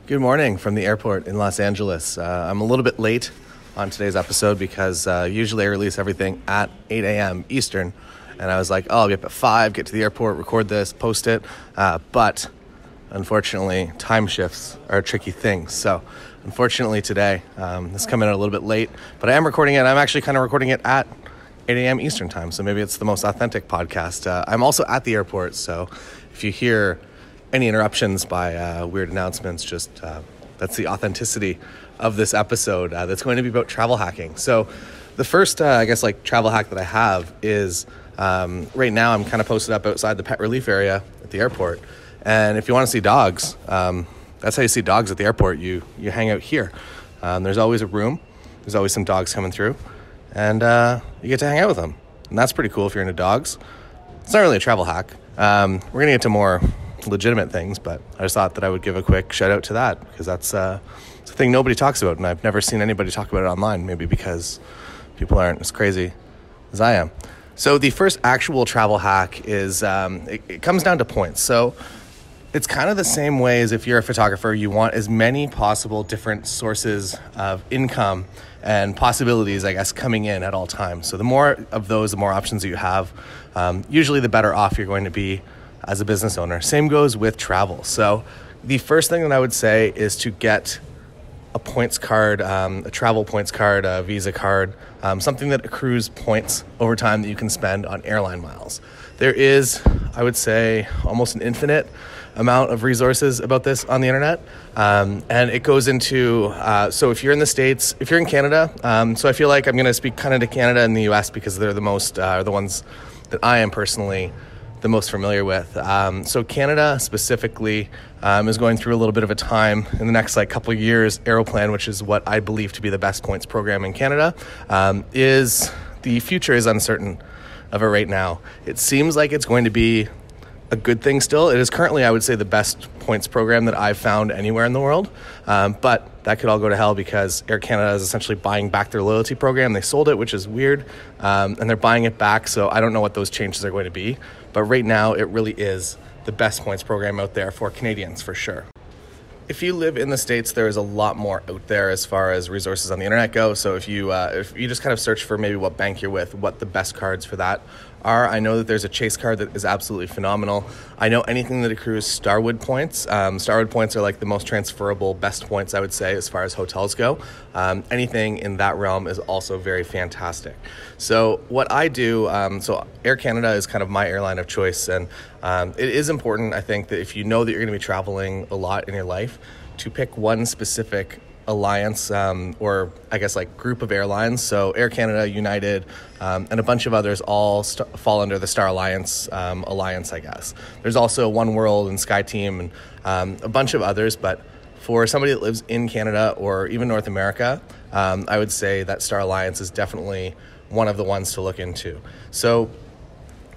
Good morning from the airport in Los Angeles. I'm a little bit late on today's episode because usually I release everything at 8 a.m. Eastern. And I was like, I'll be up at 5, get to the airport, record this, post it. But unfortunately, time shifts are a tricky thing. So unfortunately today, this is coming in a little bit late. But I am recording it. I'm actually kind of recording it at 8 a.m. Eastern time. So maybe it's the most authentic podcast. I'm also at the airport. So if you hear any interruptions by weird announcements, just that's the authenticity of this episode that's going to be about travel hacking. So the first, travel hack that I have is right now I'm kind of posted up outside the pet relief area at the airport. And if you want to see dogs, that's how you see dogs at the airport. You hang out here. There's always a room. There's always some dogs coming through. And you get to hang out with them. And that's pretty cool if you're into dogs. It's not really a travel hack. We're going to get to more legitimate things, but I just thought that I would give a quick shout out to that because that's a thing nobody talks about, and I've never seen anybody talk about it online, maybe because people aren't as crazy as I am. So the first actual travel hack is it comes down to points. So it's kind of the same way as if you're a photographer, you want as many possible different sources of income and possibilities, I guess, coming in at all times. So the more of those, the more options that you have, usually the better off you're going to be as a business owner. Same goes with travel. So the first thing that I would say is to get a points card, a travel points card, a Visa card, something that accrues points over time that you can spend on airline miles. There is, I would say, almost an infinite amount of resources about this on the internet. And it goes into, so if you're in the States, if you're in Canada, so I feel like I'm going to speak kind of to Canada and the US because they're the most, the ones that I am personally the most familiar with. So Canada specifically is going through a little bit of a time in the next couple of years. Aeroplan, which is what I believe to be the best points program in Canada, is the future is uncertain of it right now. It seems like it's going to be a good thing still. It is currently, I would say, the best points program that I've found anywhere in the world. But that could all go to hell because Air Canada is essentially buying back their loyalty program. They sold it, which is weird, and they're buying it back. So I don't know what those changes are going to be. But right now, it really is the best points program out there for Canadians, for sure. If you live in the States, there is a lot more out there as far as resources on the internet go. So if you just kind of search for maybe what bank you're with, what the best cards for that are. I know that there's a Chase card that is absolutely phenomenal. I know anything that accrues Starwood points. Starwood points are the most transferable, best points, I would say, as far as hotels go. Anything in that realm is also very fantastic. So what I do, so Air Canada is kind of my airline of choice. And it is important, I think, that if you know that you're going to be traveling a lot in your life, to pick one specific alliance or I guess group of airlines. So Air Canada, United, and a bunch of others all fall under the Star Alliance alliance, I guess. There's also One World and SkyTeam and a bunch of others. But for somebody that lives in Canada or even North America, I would say that Star Alliance is definitely one of the ones to look into. So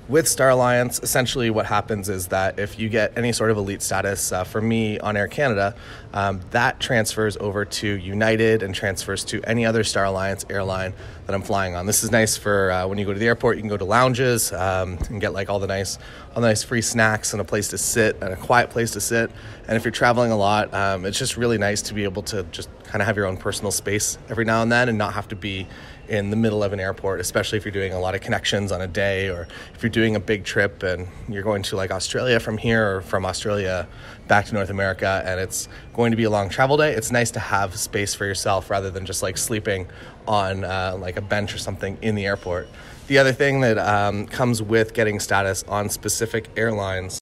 with Star Alliance, essentially what happens is that if you get any sort of elite status, for me on Air Canada, that transfers over to United and transfers to any other Star Alliance airline that I'm flying on. This is nice for when you go to the airport, you can go to lounges and get all the nice free snacks and a place to sit and a quiet place to sit. And if you're traveling a lot, it's just really nice to be able to just kind of have your own personal space every now and then and not have to be in the middle of an airport, especially if you're doing a lot of connections on a day or if you're doing a big trip and you're going to Australia from here or from Australia back to North America and it's going to be a long travel day. It's nice to have space for yourself rather than just sleeping on a bench or something in the airport. The other thing that comes with getting status on specific airlines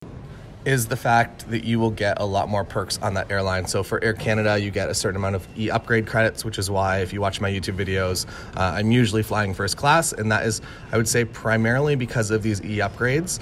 is the fact that you will get a lot more perks on that airline. So for Air Canada, you get a certain amount of e-upgrade credits, which is why if you watch my YouTube videos, I'm usually flying first class. And that is, I would say, primarily because of these e-upgrades.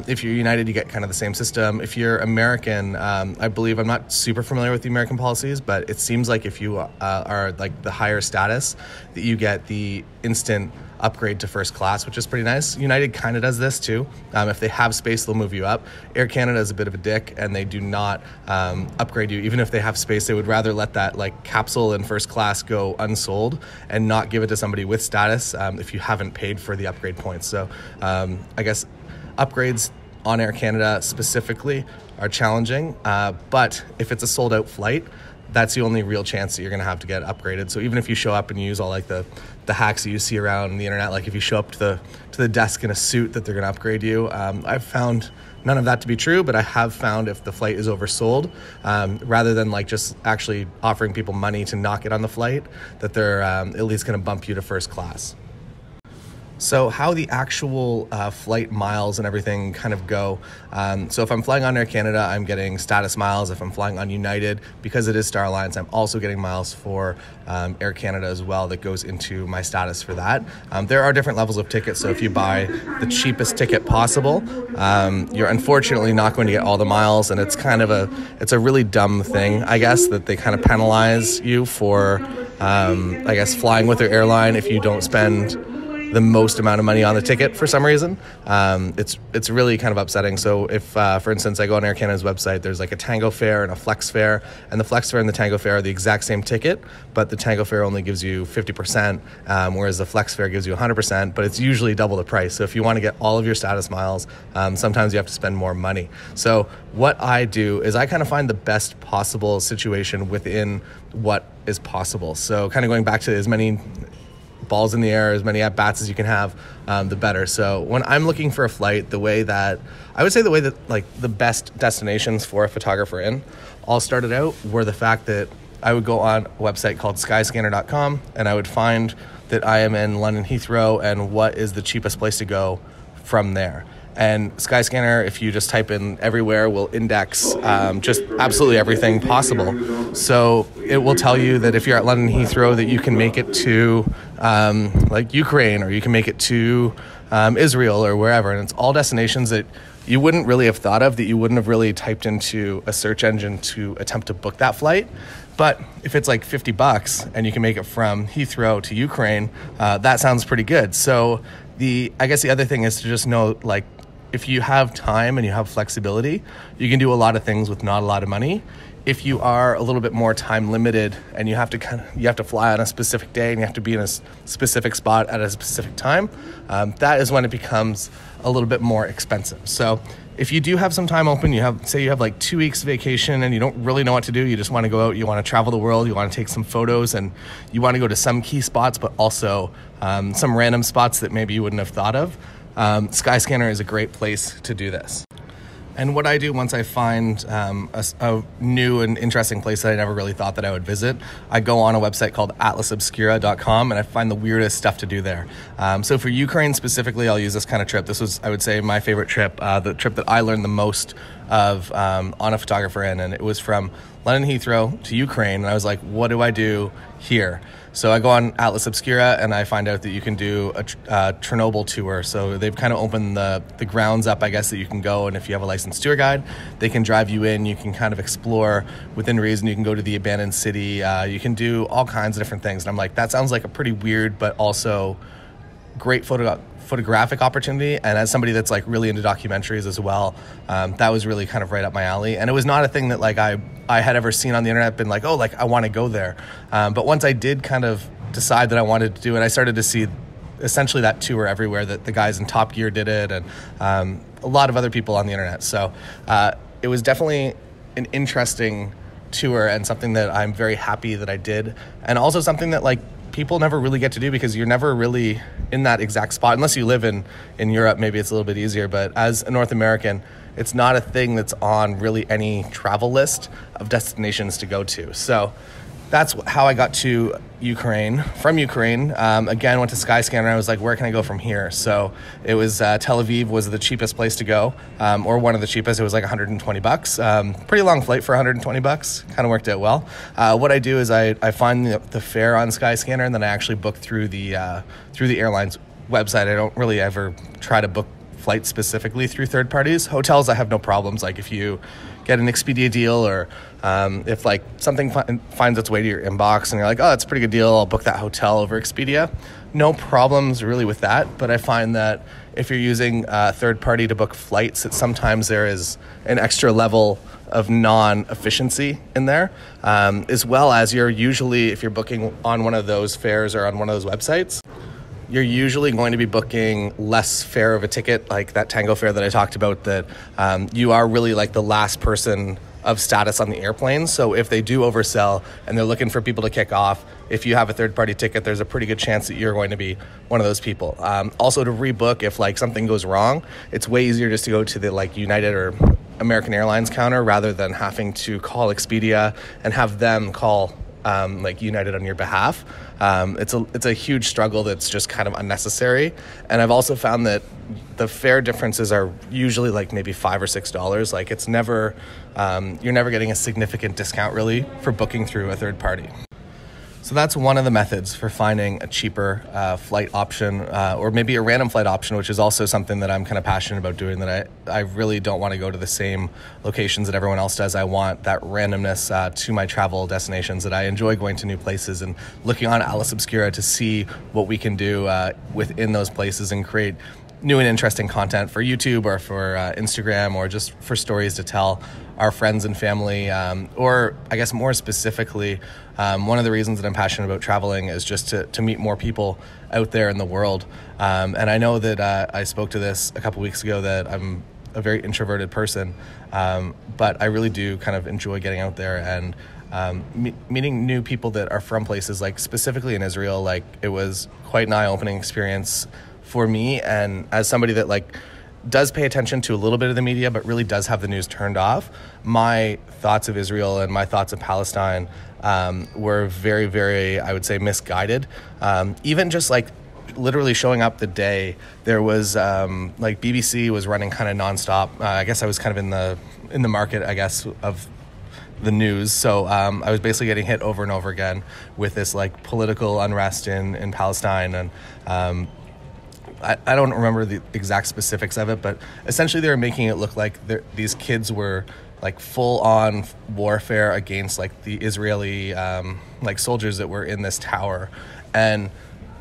If you're United, you get kind of the same system. If you're American, I believe, I'm not super familiar with the American policies, but it seems like if you are the higher status, that you get the instant upgrade to first class, which is pretty nice. United kind of does this too. If they have space, they'll move you up. Air Canada is a bit of a dick and they do not upgrade you. Even if they have space, they would rather let that capsule in first class go unsold and not give it to somebody with status if you haven't paid for the upgrade points. So I guess upgrades on Air Canada specifically are challenging. But if it's a sold out flight, that's the only real chance that you're going to have to get upgraded. So even if you show up and you use all like the hacks that you see around the internet, like if you show up to the desk in a suit that they're going to upgrade you, I've found none of that to be true, but I have found if the flight is oversold, rather than like just actually offering people money to not get on the flight, that they're at least going to bump you to first class. So how the actual flight miles and everything kind of go. So if I'm flying on Air Canada, I'm getting status miles. If I'm flying on United, because it is Star Alliance, I'm also getting miles for Air Canada as well that goes into my status for that. There are different levels of tickets. So if you buy the cheapest ticket possible, you're unfortunately not going to get all the miles. And it's kind of it's a really dumb thing, I guess, that they kind of penalize you for, I guess, flying with their airline if you don't spend the most amount of money on the ticket for some reason. It's really kind of upsetting. So if, for instance, I go on Air Canada's website, there's like a Tango fare and a Flex fare, and the Flex fare and the Tango fare are the exact same ticket, but the Tango fare only gives you 50%, whereas the Flex fare gives you 100%, but it's usually double the price. So if you want to get all of your status miles, sometimes you have to spend more money. So what I do is I kind of find the best possible situation within what is possible. So kind of going back to as many balls in the air, as many at-bats as you can have, the better. So when I'm looking for a flight, the way that like the best destinations for a photographer all started out were the fact that I would go on a website called skyscanner.com and I would find that I am in London Heathrow and what is the cheapest place to go from there. And Skyscanner, if you just type in everywhere, will index just absolutely everything possible. So it will tell you that if you're at London Heathrow, that you can make it to like Ukraine, or you can make it to Israel or wherever. And it's all destinations that you wouldn't really have thought of, that you wouldn't have really typed into a search engine to attempt to book that flight. But if it's like $50 and you can make it from Heathrow to Ukraine, that sounds pretty good. So I guess the other thing is to just know, like, if you have time and you have flexibility, you can do a lot of things with not a lot of money. If you are a little bit more time limited and you have to fly on a specific day and you have to be in a specific spot at a specific time, that is when it becomes a little bit more expensive. So if you do have some time open, you have like 2 weeks vacation and you don't really know what to do, you just want to go out, you want to travel the world, you want to take some photos, and you want to go to some key spots, but also some random spots that maybe you wouldn't have thought of, Skyscanner is a great place to do this. And what I do once I find a new and interesting place that I never really thought that I would visit, I go on a website called atlasobscura.com and I find the weirdest stuff to do there. So for Ukraine specifically, I'll use this kind of trip. This was, I would say, my favorite trip, the trip that I learned the most of on a photographer in, and it was from London Heathrow to Ukraine. And I was like, what do I do here? So I go on Atlas Obscura and I find out that you can do a Chernobyl tour. So they've kind of opened the grounds up, I guess, that you can go. And if you have a licensed tour guide, they can drive you in. You can kind of explore within reason. You can go to the abandoned city. You can do all kinds of different things. And I'm like, that sounds like a pretty weird, but also great photographic opportunity. And as somebody that's like really into documentaries as well, that was really kind of right up my alley. And it was not a thing that like I had ever seen on the internet, been like, oh, like I want to go there. But once I did kind of decide that I wanted to do it, I started to see essentially that tour everywhere, that the guys in Top Gear did it, and a lot of other people on the internet. So it was definitely an interesting tour and something that I'm very happy that I did. And also something that like people never really get to do, because you're never really in that exact spot unless you live in Europe. Maybe it's a little bit easier, but as a North American, it's not a thing that's on really any travel list of destinations to go to. So that's how I got to Ukraine. From Ukraine, again, went to Skyscanner. I was like, where can I go from here? So it was Tel Aviv was the cheapest place to go, or one of the cheapest. It was like $120. Pretty long flight for $120. Kind of worked out well. What I do is I find the fare on Skyscanner, and then I actually book through the airline's website. I don't really ever try to book flights specifically through third parties. Hotels, I have no problems. Like if you get an Expedia deal, or if like something finds its way to your inbox and you're like, oh, that's a pretty good deal, I'll book that hotel over Expedia. No problems really with that. But I find that if you're using a third party to book flights, that sometimes there is an extra level of non-efficiency in there, as well as you're usually, if you're booking on one of those fares or on one of those websites, you're usually going to be booking less fare of a ticket, like that Tango fare that I talked about, that you are really like the last person of status on the airplane. So if they do oversell and they're looking for people to kick off, if you have a third-party ticket, there's a pretty good chance that you're going to be one of those people. Also, to rebook, if like something goes wrong, it's way easier just to go to the like United or American Airlines counter rather than having to call Expedia and have them call like United on your behalf. It's a huge struggle that's just kind of unnecessary. And I've also found that the fare differences are usually like maybe $5 or $6. Like it's never, you're never getting a significant discount really for booking through a third party. So that's one of the methods for finding a cheaper flight option, or maybe a random flight option, which is also something that I'm kind of passionate about doing, that I really don't want to go to the same locations that everyone else does. I want that randomness to my travel destinations, that I enjoy going to new places and looking on Atlas Obscura to see what we can do within those places and create new and interesting content for YouTube or for Instagram, or just for stories to tell our friends and family, or I guess more specifically, one of the reasons that I'm passionate about traveling is just to meet more people out there in the world. And I know that I spoke to this a couple weeks ago, that I'm a very introverted person, but I really do kind of enjoy getting out there and meeting new people that are from places, like specifically in Israel. Like it was quite an eye-opening experience for me, and as somebody that like does pay attention to a little bit of the media but really does have the news turned off, my thoughts of Israel and my thoughts of Palestine were very, very, I would say, misguided. Even just like literally showing up the day, there was like BBC was running kind of nonstop. I guess I was kind of in the market, I guess, of the news. So I was basically getting hit over and over again with this like political unrest in Palestine. And I don't remember the exact specifics of it, but essentially they were making it look like these kids were like full-on warfare against like the Israeli like soldiers that were in this tower. And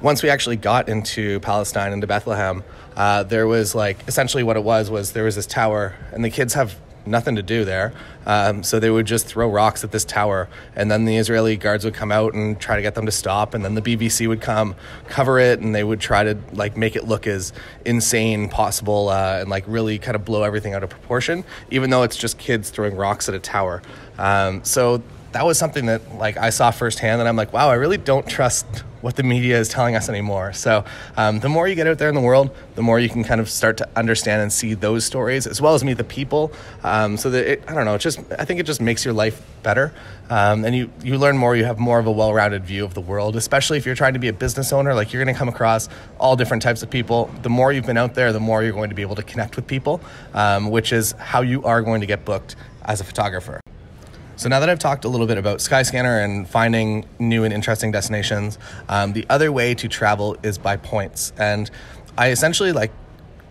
once we actually got into Palestine, into Bethlehem, there was like essentially what it was there was this tower, and the kids have nothing to do there. So they would just throw rocks at this tower, and then the Israeli guards would come out and try to get them to stop, and then the BBC would come cover it, and they would try to like make it look as insane possible, and like really kind of blow everything out of proportion, even though it's just kids throwing rocks at a tower. So that was something that like I saw firsthand, and I'm like, wow, I really don't trust what the media is telling us anymore. So the more you get out there in the world, the more you can kind of start to understand and see those stories, as well as meet the people. So that I think it just makes your life better. And you learn more, you have more of a well-rounded view of the world, especially if you're trying to be a business owner. Like, you're going to come across all different types of people. The more you've been out there, the more you're going to be able to connect with people, which is how you are going to get booked as a photographer. So now that I've talked a little bit about Skyscanner and finding new and interesting destinations, the other way to travel is by points. And I essentially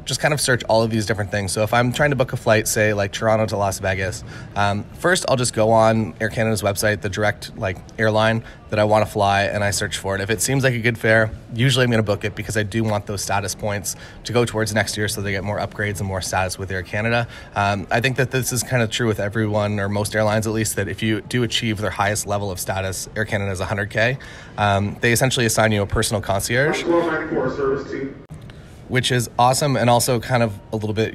just kind of search all of these different things. So if I'm trying to book a flight, say like Toronto to Las Vegas, first I'll just go on Air Canada's website, the direct airline that I want to fly, and I search for it. If it seems like a good fare, usually I'm going to book it, because I do want those status points to go towards next year, so they get more upgrades and more status with Air Canada. I think that this is kind of true with everyone, or most airlines at least, that if you do achieve their highest level of status, Air Canada is 100K, they essentially assign you a personal concierge, which is awesome, and also kind of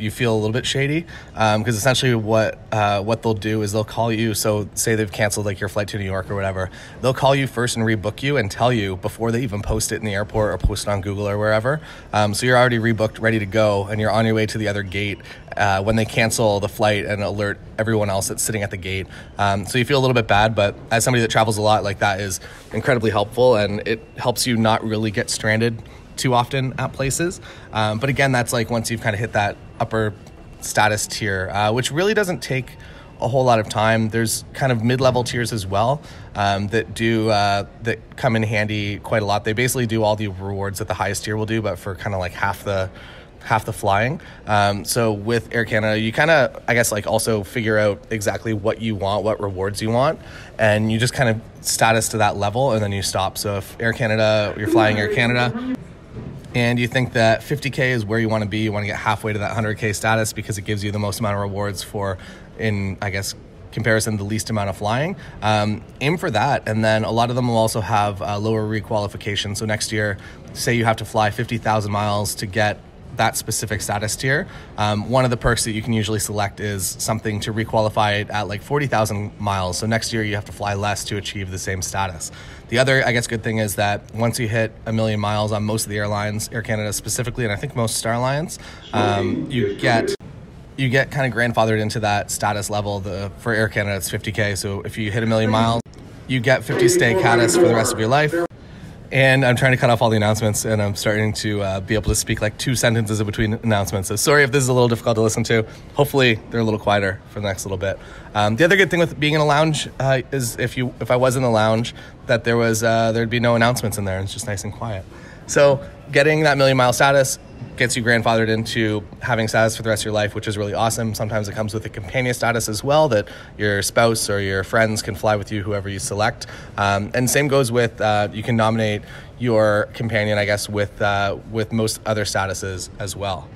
you feel a little bit shady, because essentially what they'll do is they'll call you. So say they've canceled your flight to New York or whatever, they'll call you first and rebook you and tell you before they even post it in the airport or post it on Google or wherever. So you're already rebooked, ready to go, and you're on your way to the other gate when they cancel the flight and alert everyone else that's sitting at the gate. So you feel a little bit bad, but as somebody that travels a lot, that is incredibly helpful, and it helps you not really get stranded too often at places. But again, that's once you've kind of hit that upper status tier, which really doesn't take a whole lot of time. There's kind of mid-level tiers as well that come in handy quite a lot. They basically do all the rewards that the highest tier will do, but for kind of half the flying. So with Air Canada, you kind of, also figure out exactly what you want, what rewards you want, and you just kind of status to that level, and then you stop. So if you're flying Air Canada, and you think that 50K is where you want to be, you want to get halfway to that 100K status, because it gives you the most amount of rewards comparison, the least amount of flying. Aim for that. And then a lot of them will also have lower requalification. So next year, say you have to fly 50,000 miles to get that specific status tier. One of the perks that you can usually select is something to requalify it at like 40,000 miles. So next year you have to fly less to achieve the same status. The other, I guess, good thing is that once you hit 1 million miles on most of the airlines, Air Canada specifically, and I think most Star Alliance, you get kind of grandfathered into that status level. For Air Canada, it's 50K. So if you hit 1 million miles, you get 50 stay catus for the rest of your life. And I'm trying to cut off all the announcements, and I'm starting to be able to speak like 2 sentences in between announcements. So sorry if this is a little difficult to listen to. Hopefully they're a little quieter for the next little bit. The other good thing with being in a lounge is if I was in the lounge, that there'd be no announcements in there. It's just nice and quiet. So getting that 1 million mile status gets you grandfathered into having status for the rest of your life, which is really awesome. Sometimes it comes with a companion status as well, that your spouse or your friends can fly with you, whoever you select. And same goes with, you can nominate your companion, I guess, with most other statuses as well.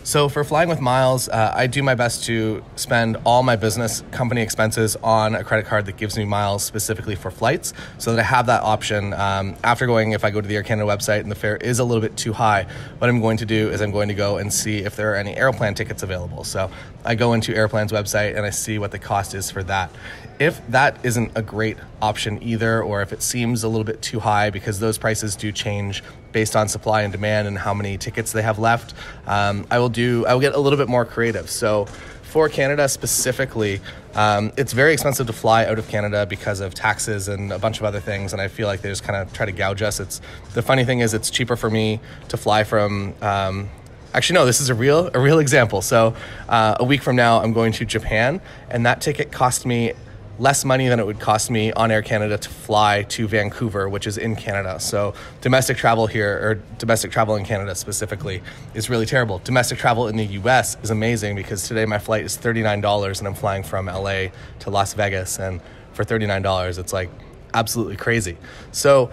So for flying with miles, I do my best to spend all my business company expenses on a credit card that gives me miles specifically for flights, so that I have that option. If I go to the Air Canada website and the fare is a little bit too high, what I'm going to do is I'm going to go and see if there are any Aeroplan tickets available. So I go into Aeroplan's website and I see what the cost is for that. If that isn't a great option either, or if it seems a little bit too high, because those prices do change based on supply and demand and how many tickets they have left, I will get a little bit more creative. So for Canada specifically, it's very expensive to fly out of Canada because of taxes and a bunch of other things, and I feel like they just kind of try to gouge us. The funny thing is, it's cheaper for me to fly from actually, no, this is a real example. So a week from now, I'm going to Japan, and that ticket cost me less money than it would cost me on Air Canada to fly to Vancouver, which is in Canada. So domestic travel here, or domestic travel in Canada specifically, is really terrible. Domestic travel in the US is amazing, because today my flight is $39 and I'm flying from LA to Las Vegas, and for $39 it's like absolutely crazy. So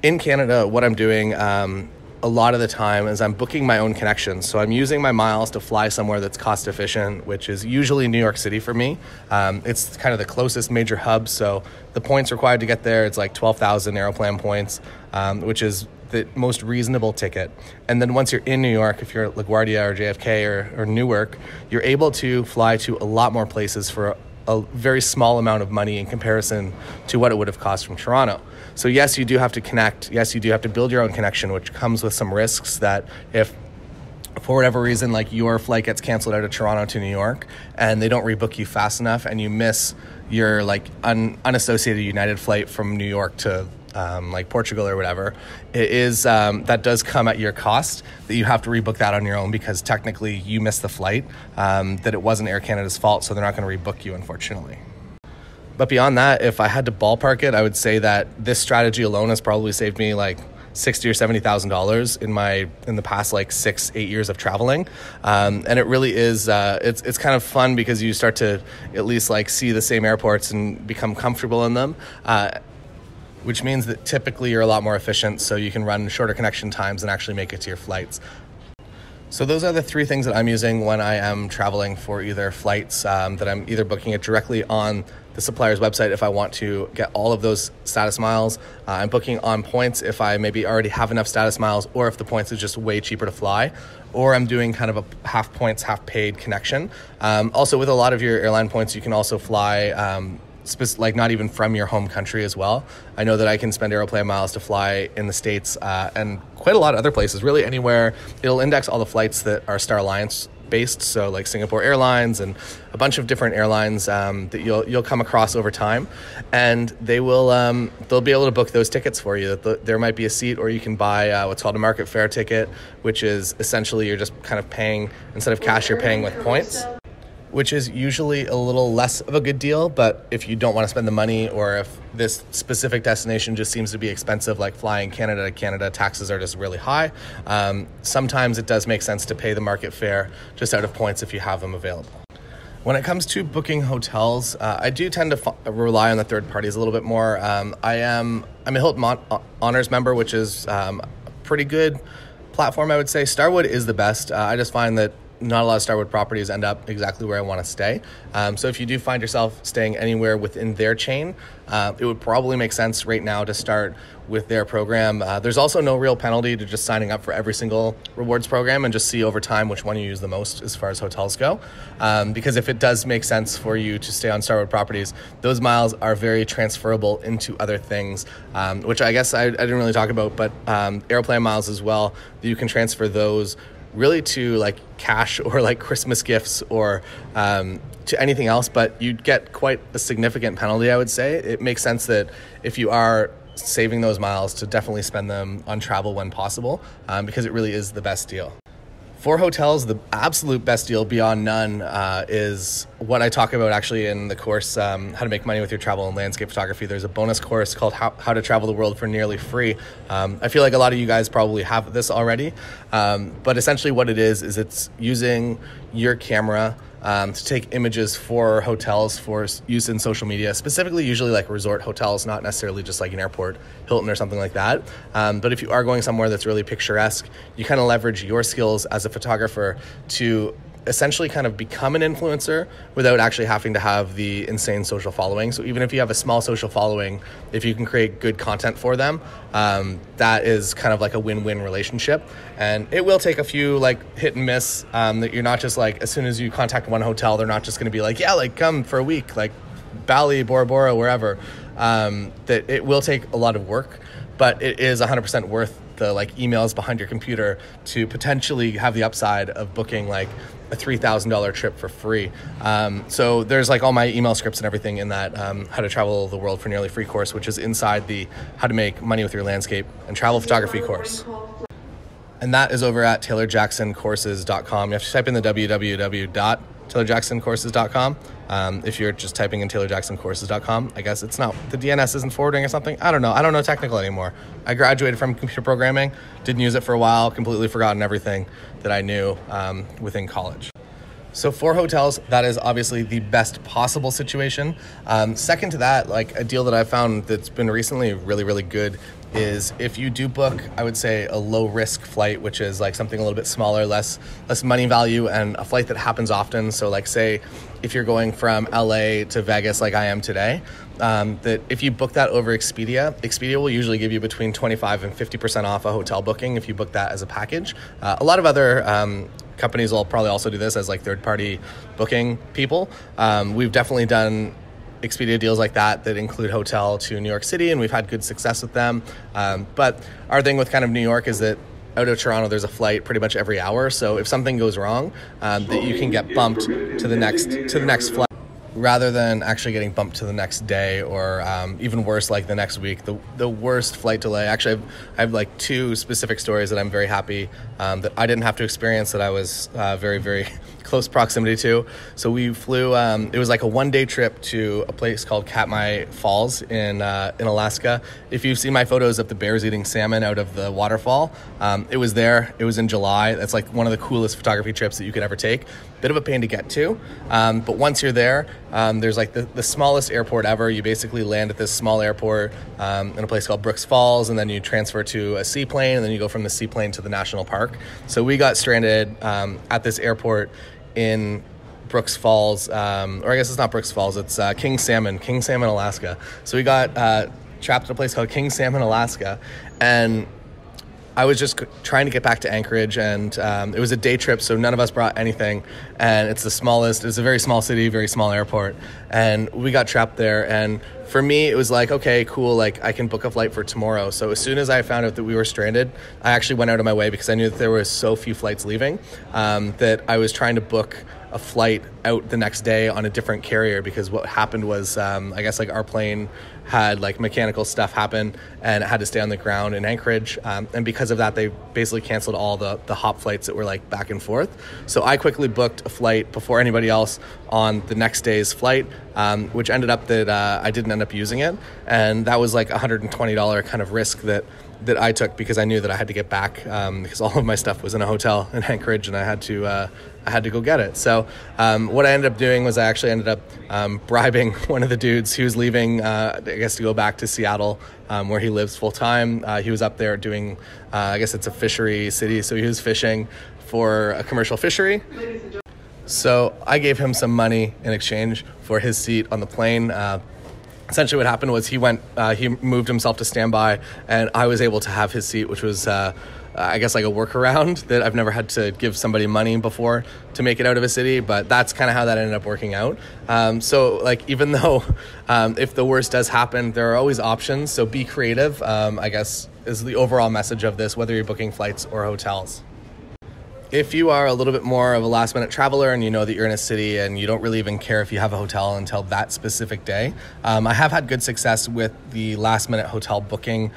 in Canada, what I'm doing a lot of the time is I'm booking my own connections. So I'm using my miles to fly somewhere that's cost efficient, which is usually New York City for me. It's kind of the closest major hub. So the points required to get there, it's like 12,000 Aeroplan points, which is the most reasonable ticket. And then once you're in New York, if you're at LaGuardia or JFK or Newark, you're able to fly to a lot more places for a very small amount of money in comparison to what it would have cost from Toronto. So yes, you do have to connect. Yes, you do have to build your own connection, which comes with some risks that if for whatever reason, like your flight gets canceled out of Toronto to New York and they don't rebook you fast enough and you miss your like unassociated United flight from New York to like Portugal or whatever, it is that does come at your cost, that you have to rebook that on your own, because technically you missed the flight, that it wasn't Air Canada's fault, so they're not going to rebook you, unfortunately. But beyond that, if I had to ballpark it, I would say that this strategy alone has probably saved me like $60,000 or $70,000 in the past like 6-8 years of traveling, and it really is it's kind of fun, because you start to at least like see the same airports and become comfortable in them, which means that typically you're a lot more efficient, so you can run shorter connection times and actually make it to your flights. So those are the 3 things that I'm using when I am traveling for either flights, that I'm either booking it directly on the supplier's website if I want to get all of those status miles. I'm booking on points if I maybe already have enough status miles, or if the points is just way cheaper to fly, or I'm doing kind of a half points, half paid connection. Also, with a lot of your airline points, you can also fly like not even from your home country as well. I know that I can spend Aeroplan miles to fly in the States and quite a lot of other places, really anywhere. It'll index all the flights that are Star Alliance based, so like Singapore Airlines and a bunch of different airlines that you'll come across over time, and they'll be able to book those tickets for you. There might be a seat, or you can buy what's called a market fare ticket, which is essentially you're just kind of paying, instead of cash, you're paying with points, which is usually a little less of a good deal. But if you don't want to spend the money, or if this specific destination just seems to be expensive, like flying Canada to Canada, taxes are just really high, sometimes it does make sense to pay the market fare just out of points if you have them available. When it comes to booking hotels, I do tend to rely on the third parties a little bit more. I'm a Hilton Honors member, which is a pretty good platform, I would say. Starwood is the best. I just find that not a lot of Starwood properties end up exactly where I want to stay. So if you do find yourself staying anywhere within their chain, it would probably make sense right now to start with their program. There's also no real penalty to just signing up for every single rewards program and just see over time which one you use the most as far as hotels go. Because if it does make sense for you to stay on Starwood properties, those miles are very transferable into other things, which I guess I didn't really talk about, but airplane miles as well. You can transfer those really to like cash or like Christmas gifts or to anything else, but you'd get quite a significant penalty, I would say. It makes sense that if you are saving those miles to definitely spend them on travel when possible, because it really is the best deal. For hotels, the absolute best deal beyond none is what I talk about actually in the course, How to Make Money with Your Travel and Landscape Photography. There's a bonus course called How to Travel the World for Nearly Free. I feel like a lot of you guys probably have this already, but essentially what it is it's using your camera to take images for hotels for use in social media, specifically usually like resort hotels, not necessarily just like an airport, Hilton or something like that. But if you are going somewhere that's really picturesque, you kind of leverage your skills as a photographer to essentially kind of become an influencer without actually having to have the insane social following. So even if you have a small social following, if you can create good content for them, that is kind of like a win-win relationship. And it will take a few like hit and miss, that you're not just like, as soon as you contact one hotel, they're not just going to be like, yeah, like come for a week, like Bali, Bora Bora, wherever. That it will take a lot of work, but it is 100% worth the like emails behind your computer to potentially have the upside of booking like a $3,000 trip for free. So there's like all my email scripts and everything in that How to Travel the World for Nearly Free course, which is inside the How to Make Money with Your Landscape and Travel Photography course. And that is over at TaylorJacksonCourses.com. You have to type in the www.TaylorJacksonCourses.com. If you're just typing in TaylorJacksonCourses.com, I guess it's not, the DNS isn't forwarding or something. I don't know technical anymore. I graduated from computer programming, didn't use it for a while, completely forgotten everything that I knew within college. So for hotels, that is obviously the best possible situation. Second to that, like a deal that I found that's been recently really, really good is if you do book, I would say a low risk flight, which is like something a little bit smaller, less money value, and a flight that happens often. So like say if you're going from LA to Vegas like I am today, that if you book that over Expedia will usually give you between 25 and 50% off a hotel booking if you book that as a package. A lot of other companies will probably also do this as like third-party booking people. We've definitely done Expedia deals like that include hotel to New York City, and we've had good success with them. But our thing with kind of New York is that out of Toronto, there's a flight pretty much every hour. So if something goes wrong, that you can get bumped to the next flight, rather than actually getting bumped to the next day or even worse, like the next week. The worst flight delay. Actually, I have like two specific stories that I'm very happy that I didn't have to experience, that I was very, very close proximity to. So we flew, it was like a one-day trip to a place called Katmai Falls in Alaska. If you've seen my photos of the bears eating salmon out of the waterfall, it was there. It was in July. That's like one of the coolest photography trips that you could ever take. Bit of a pain to get to, but once you're there, there's like the smallest airport ever. You basically land at this small airport in a place called Brooks Falls, and then you transfer to a seaplane, and then you go from the seaplane to the national park. So we got stranded at this airport in Brooks Falls, or I guess it's not Brooks Falls, it's King Salmon, Alaska. So we got trapped at a place called King Salmon, Alaska, and I was just trying to get back to Anchorage, and it was a day trip, so none of us brought anything, and it's a very small city, very small airport, and we got trapped there. And for me, it was like, okay, cool, like I can book a flight for tomorrow. So as soon as I found out that we were stranded, I actually went out of my way, because I knew that there were so few flights leaving, that I was trying to book a flight out the next day on a different carrier, because what happened was I guess like our plane had like mechanical stuff happen and it had to stay on the ground in Anchorage, and because of that they basically canceled all the hop flights that were like back and forth. So I quickly booked a flight before anybody else on the next day's flight, which ended up that I didn't end up using it, and that was like $120 kind of risk that I took, because I knew that I had to get back, because all of my stuff was in a hotel in Anchorage, and I had to go get it. So what I ended up doing was I actually ended up bribing one of the dudes who was leaving, I guess, to go back to Seattle, where he lives full time. He was up there doing, I guess it's a fishery city, so he was fishing for a commercial fishery. So I gave him some money in exchange for his seat on the plane. Essentially what happened was he moved himself to standby, and I was able to have his seat, which was, I guess, like a workaround that I've never had to give somebody money before to make it out of a city, but that's kind of how that ended up working out. So like, even though if the worst does happen, there are always options. So be creative, I guess, is the overall message of this, whether you're booking flights or hotels. If you are a little bit more of a last minute traveler and you know that you're in a city and you don't really even care if you have a hotel until that specific day, I have had good success with the last minute hotel booking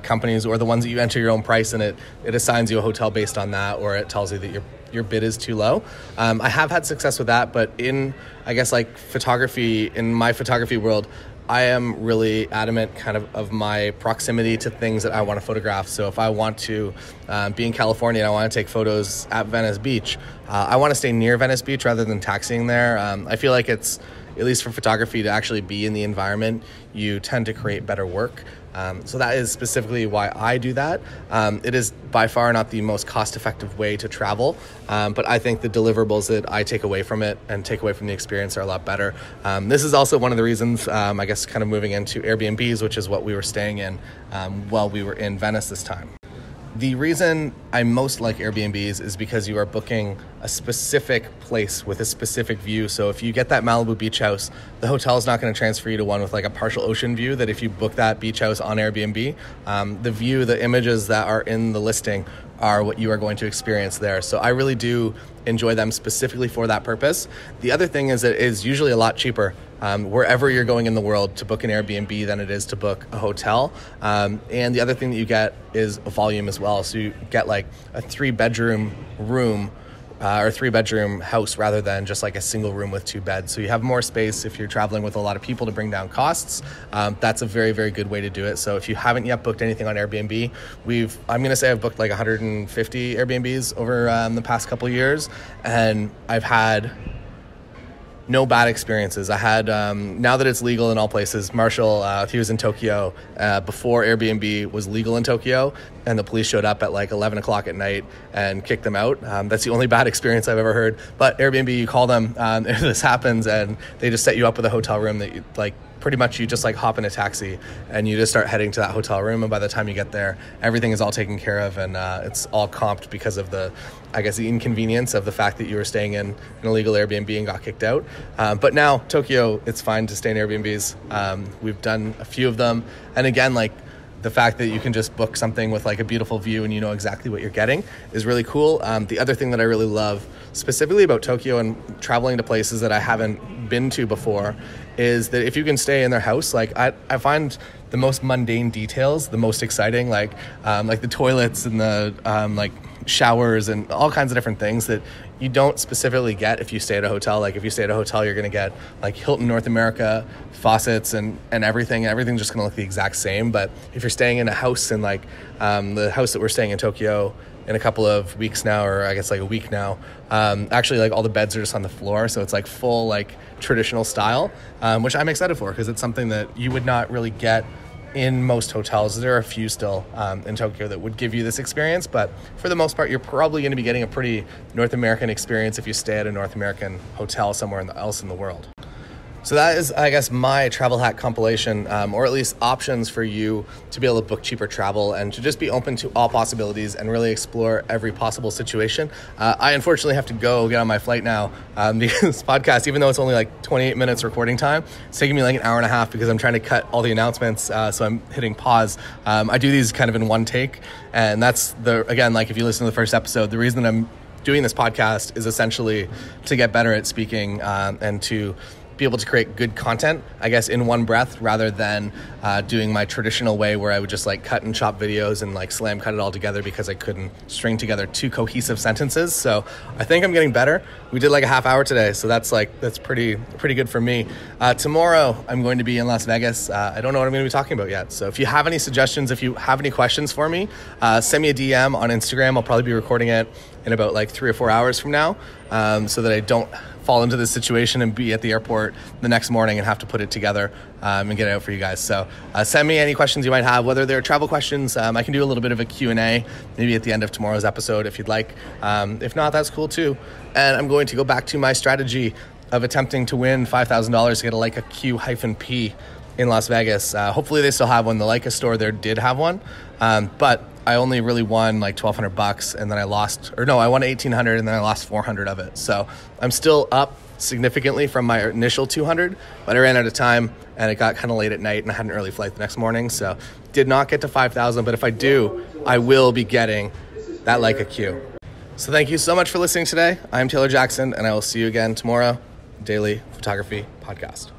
companies, or the ones that you enter your own price and it assigns you a hotel based on that, or it tells you that your bid is too low. I have had success with that, but in, I guess, like photography, in my photography world, I am really adamant kind of my proximity to things that I want to photograph. So if I want to be in California and I want to take photos at Venice Beach, I want to stay near Venice Beach rather than taxiing there. I feel like it's, at least for photography, to actually be in the environment, you tend to create better work. So that is specifically why I do that. It is by far not the most cost-effective way to travel, but I think the deliverables that I take away from it and take away from the experience are a lot better. This is also one of the reasons, I guess, kind of moving into Airbnbs, which is what we were staying in while we were in Venice this time. The reason I most like Airbnbs is because you are booking a specific place with a specific view. So if you get that Malibu beach house, the hotel is not going to transfer you to one with like a partial ocean view, that if you book that beach house on Airbnb, the view, the images that are in the listing are what you are going to experience there. So I really do enjoy them specifically for that purpose. The other thing is that it is usually a lot cheaper wherever you're going in the world to book an Airbnb than it is to book a hotel. And the other thing that you get is a volume as well. So you get like a 3-bedroom room or 3-bedroom house rather than just like a single room with 2 beds. So you have more space if you're traveling with a lot of people to bring down costs. That's a very, very good way to do it. So if you haven't yet booked anything on Airbnb, I'm going to say I've booked like 150 Airbnbs over the past couple of years, and I've had no bad experiences. I had, now that it's legal in all places, Marshall, he was in Tokyo before Airbnb was legal in Tokyo, and the police showed up at like 11 o'clock at night and kicked them out. That's the only bad experience I've ever heard. But Airbnb, you call them if this happens, and they just set you up with a hotel room that you, like, pretty much you just like hop in a taxi and you just start heading to that hotel room, and by the time you get there, everything is all taken care of, and it's all comped because of the, I guess, the inconvenience of the fact that you were staying in an illegal Airbnb and got kicked out. But now Tokyo, it's fine to stay in Airbnbs. We've done a few of them, and again, like, the fact that you can just book something with like a beautiful view and you know exactly what you're getting is really cool. The other thing that I really love specifically about Tokyo and traveling to places that I haven't been to before is that if you can stay in their house, like I find the most mundane details the most exciting, like the toilets and the like showers and all kinds of different things that you don't specifically get if you stay at a hotel. Like if you stay at a hotel, you're going to get like Hilton North America faucets and everything. Everything's just going to look the exact same. But if you're staying in a house, and like the house that we're staying in Tokyo in a couple of weeks now, or I guess like a week now, actually like all the beds are just on the floor. So it's like full like traditional style, which I'm excited for because it's something that you would not really get in most hotels. There are a few still in Tokyo that would give you this experience, but for the most part, you're probably going to be getting a pretty North American experience if you stay at a North American hotel somewhere else in the world. So that is, I guess, my travel hack compilation, or at least options for you to be able to book cheaper travel and to just be open to all possibilities and really explore every possible situation. I unfortunately have to go get on my flight now because this podcast, even though it's only like 28 minutes recording time, it's taking me like an hour and a half because I'm trying to cut all the announcements. So I'm hitting pause. I do these kind of in one take. And that's again, like if you listen to the first episode, the reason that I'm doing this podcast is essentially to get better at speaking and to be able to create good content, I guess, in one breath, rather than doing my traditional way where I would just like cut and chop videos and like slam cut it all together because I couldn't string together 2 cohesive sentences. So I think I'm getting better. We did like a half hour today, so that's pretty good for me. Tomorrow I'm going to be in Las Vegas. I don't know what I'm going to be talking about yet. So if you have any suggestions, if you have any questions for me, send me a DM on Instagram. I'll probably be recording it in about like 3 or 4 hours from now, so that I don't fall into this situation and be at the airport the next morning and have to put it together. and get it out for you guys. So send me any questions you might have, whether they're travel questions. I can do a little bit of a Q&A maybe at the end of tomorrow's episode if you'd like. If not, that's cool too. And I'm going to go back to my strategy of attempting to win $5,000 to get a Leica Q-P in Las Vegas. Hopefully they still have one. The Leica store there did have one, but I only really won like $1,200, and then I won $1,800, and then I lost $400 of it. So I'm still up significantly from my initial $200, but I ran out of time, and it got kind of late at night, and I had an early flight the next morning, so did not get to 5,000. But if I do, I will be getting that Leica Q. So thank you so much for listening today. I'm Taylor Jackson, and I will see you again tomorrow. Daily Photography Podcast.